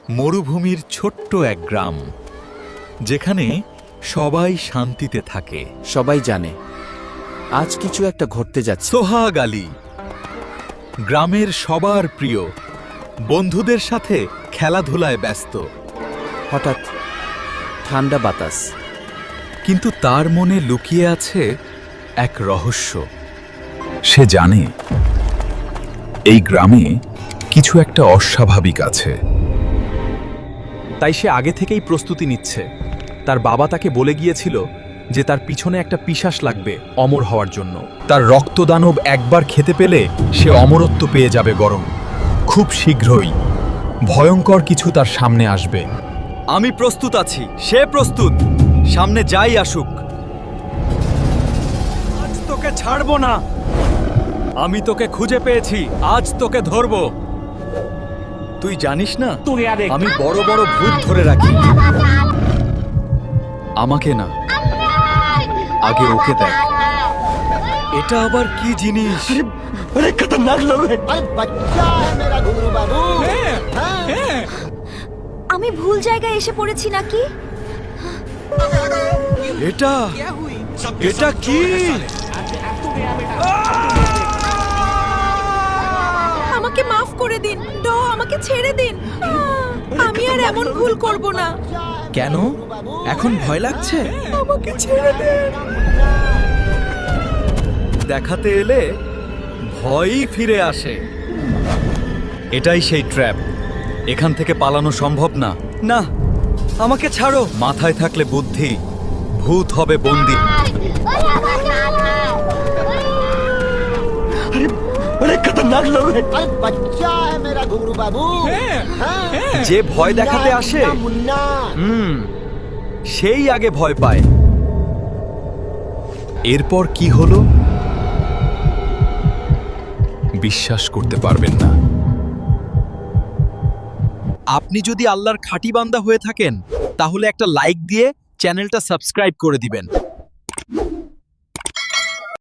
মরুভূমির ছোট্ট এক গ্রাম, যেখানে সবাই শান্তিতে থাকে। সবাই জানে আজ কিছু একটা ঘটতে যাচ্ছে। সোহাগ আলী গ্রামের সবার প্রিয়, বন্ধুদের সাথে খেলাধুলায় ব্যস্ত। হঠাৎ ঠান্ডা বাতাস, কিন্তু তার মনে লুকিয়ে আছে এক রহস্য। সে জানে এই গ্রামে কিছু একটা অস্বাভাবিক আছে। তাই সে আগে থেকেই প্রস্তুতি নিচ্ছে। তার বাবা তাকে বলে গিয়েছিল যে তার পিছনে একটা পিশাচ লাগবে অমর হওয়ার জন্য। তার রক্তদানব একবার খেতে পেলে সে অমরত্ব পেয়ে যাবে। গরম খুব শীঘ্রই ভয়ঙ্কর কিছু তার সামনে আসবে। আমি প্রস্তুত আছি, সে প্রস্তুত। সামনে যাই আসুক, আজ তোকে ছাড়বো না। আমি তোকে খুঁজে পেয়েছি, আজ তোকে ধরবো। তুই জানিস না আমি বড় বড় ভূত ধরে রাখি। আমাকে না, আগে ওকে দেখ। এটা আবার কি জিনিস? আমি ভুল জায়গায় এসে পড়েছি নাকি? এটা এটা কি? আমাকে মাফ করে দিন, আমাকে ছেড়ে দিন। আমি আর এমন ভুল করব না। কেন এখন ভয় লাগছে? আমাকে ছেড়ে দিন। দেখাতে এলে ভয়ই ফিরে আসে। এটাই সেই ট্র্যাপ। এখান থেকে পালানো সম্ভব না। না, আমাকে ছাড়ো। মাথায় থাকলে বুদ্ধি, ভূত হবে বন্দী। যে ভয় দেখাতে আসে সেই আগে ভয় পায়। এরপর কি হলো বিশ্বাস করতে পারবেন না। আপনি যদি আল্লাহর খাঁটি বান্দা হয়ে থাকেন, তাহলে একটা লাইক দিয়ে চ্যানেলটা সাবস্ক্রাইব করে দিবেন।